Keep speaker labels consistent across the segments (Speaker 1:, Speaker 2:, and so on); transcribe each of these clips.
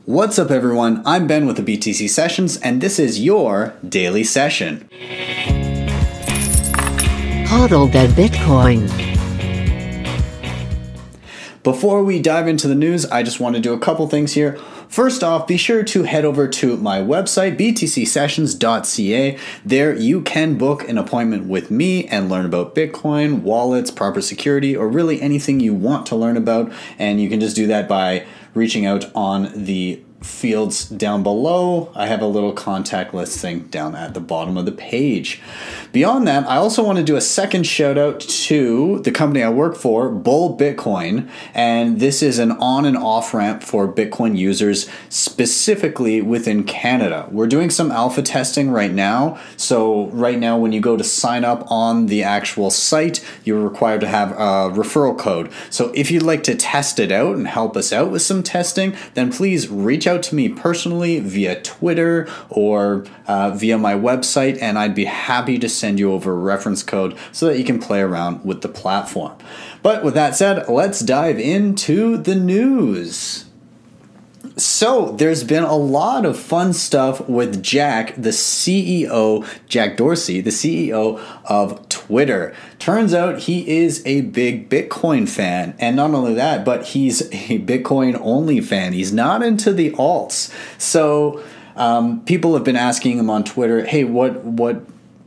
Speaker 1: What's up, everyone? I'm Ben with the BTC Sessions, and this is your daily session.
Speaker 2: Hodl the Bitcoin.
Speaker 1: Before we dive into the news, I just want to do a couple things here. First off, be sure to head over to my website, btcsessions.ca. There you can book an appointment with me and learn about Bitcoin, wallets, proper security, or really anything you want to learn about. And you can just do that by reaching out on the fields down below. I have a little contact list thing down at the bottom of the page. Beyond that, I also want to do a second shout out to the company I work for, Bull Bitcoin, and this is an on and off ramp for Bitcoin users specifically within Canada. We're doing some alpha testing right now. So right now when you go to sign up on the actual site, you're required to have a referral code. So if you'd like to test it out and help us out with some testing, then please reach out to me personally via Twitter or via my website, and I'd be happy to send you over a reference code so that you can play around with the platform. But with that said, let's dive into the news. So there's been a lot of fun stuff with Jack Dorsey, the CEO of Twitter. Turns out he is a big Bitcoin fan, and not only that, but he's a Bitcoin only fan. He's not into the alts. So people have been asking him on Twitter, hey, what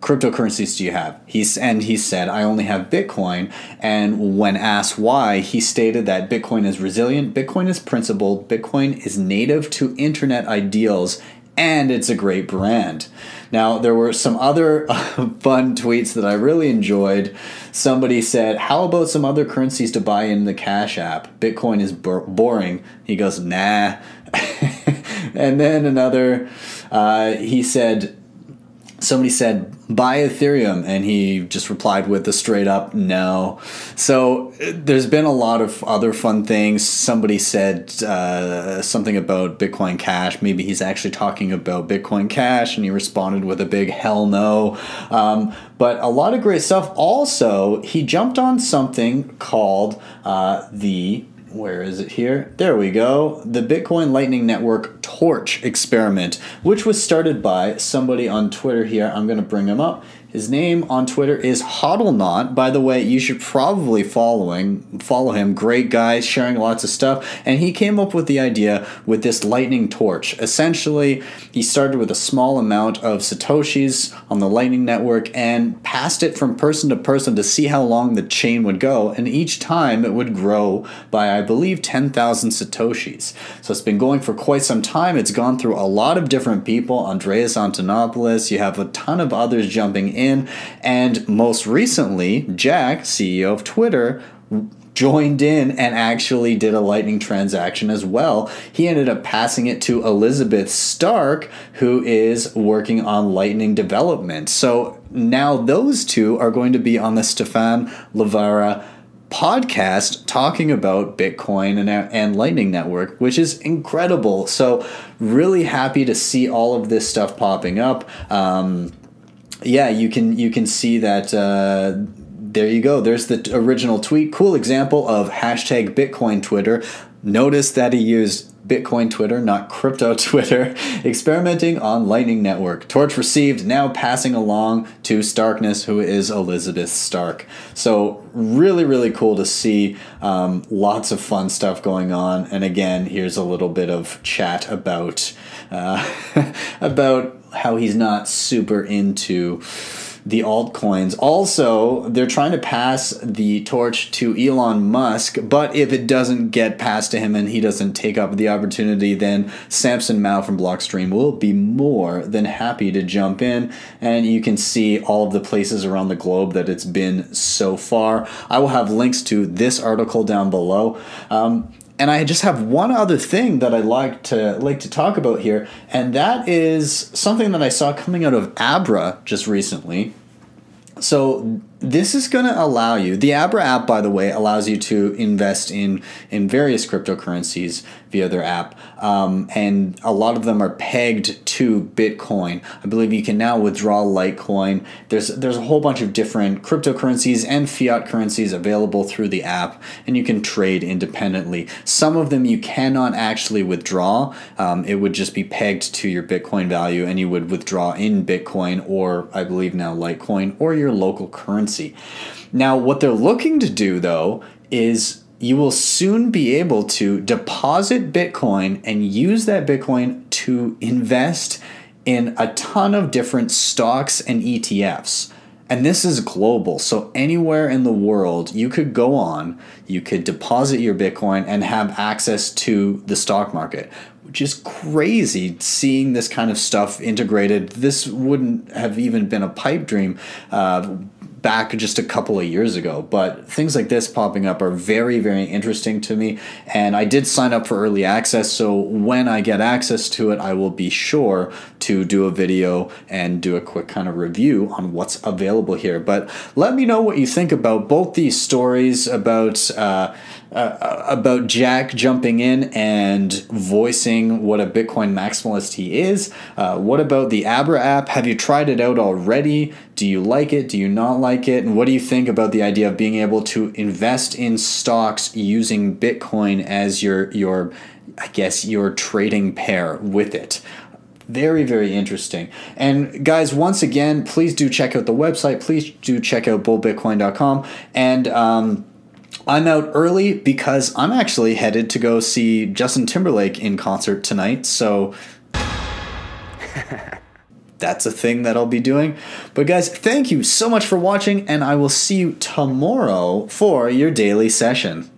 Speaker 1: cryptocurrencies do you have? He said, I only have Bitcoin. And when asked why, he stated that Bitcoin is resilient, Bitcoin is principled, Bitcoin is native to internet ideals, and it's a great brand. Now, there were some other fun tweets that I really enjoyed. Somebody said, how about some other currencies to buy in the Cash App? Bitcoin is boring. He goes, nah. And then another, somebody said, buy Ethereum, and he just replied with a straight up no. So there's been a lot of other fun things. Somebody said something about Bitcoin Cash. Maybe he's actually talking about Bitcoin Cash, and he responded with a big hell no. But a lot of great stuff. Also, he jumped on something called where is it here? There we go. The Bitcoin Lightning Network Torch experiment, which was started by somebody on Twitter here. I'm going to bring him up. His name on Twitter is HODLNOT. By the way, you should probably follow him. Great guy, sharing lots of stuff. And he came up with the idea with this lightning torch. Essentially, he started with a small amount of Satoshis on the Lightning Network and passed it from person to person to see how long the chain would go. And each time it would grow by, I believe, 10,000 Satoshis. So it's been going for quite some time. It's gone through a lot of different people. Andreas Antonopoulos, you have a ton of others jumping in. And most recently, Jack, CEO of Twitter, joined in and actually did a Lightning transaction as well. He ended up passing it to Elizabeth Stark, who is working on Lightning development. So now those two are going to be on the Stefan Livera podcast talking about Bitcoin and Lightning Network, which is incredible. So really happy to see all of this stuff popping up. Yeah, you can see that. There you go. There's the original tweet. Cool example of hashtag Bitcoin Twitter. Notice that he used Bitcoin Twitter, not crypto Twitter. Experimenting on Lightning Network. Torch received, now passing along to Starkness, who is Elizabeth Stark. So really, really cool to see. Lots of fun stuff going on. And again, here's a little bit of chat about about how he's not super into the altcoins. Also, they're trying to pass the torch to Elon Musk, but if it doesn't get passed to him and he doesn't take up the opportunity, then Samson Mao from Blockstream will be more than happy to jump in, and you can see all of the places around the globe that it's been so far. I will have links to this article down below. And I just have one other thing that I like to talk about here, and that is something that I saw coming out of Abra just recently. So this is going to allow you, the Abra app, by the way, allows you to invest in various cryptocurrencies via their app. And a lot of them are pegged to Bitcoin. I believe you can now withdraw Litecoin. There's a whole bunch of different cryptocurrencies and fiat currencies available through the app, and you can trade independently. Some of them you cannot actually withdraw. It would just be pegged to your Bitcoin value, and you would withdraw in Bitcoin or, I believe now, Litecoin or your local currency. Now, what they're looking to do, though, is you will soon be able to deposit Bitcoin and use that Bitcoin to invest in a ton of different stocks and ETFs. And this is global. So anywhere in the world you could go on, you could deposit your Bitcoin and have access to the stock market, which is crazy seeing this kind of stuff integrated. This wouldn't have even been a pipe dream back just a couple of years ago, but things like this popping up are very, very interesting to me, and I did sign up for early access, so when I get access to it, I will be sure to do a video and do a quick kind of review on what's available here. But let me know what you think about both these stories about Jack jumping in and voicing what a Bitcoin maximalist he is. What about the Abra app? Have you tried it out already? Do you like it? Do you not like it? And what do you think about the idea of being able to invest in stocks using Bitcoin as your I guess, your trading pair with it? Very, very interesting. And guys, once again, please do check out the website. Please do check out bullbitcoin.com. And I'm out early because I'm actually headed to go see Justin Timberlake in concert tonight. So that's a thing that I'll be doing. But guys, thank you so much for watching, and I will see you tomorrow for your daily session.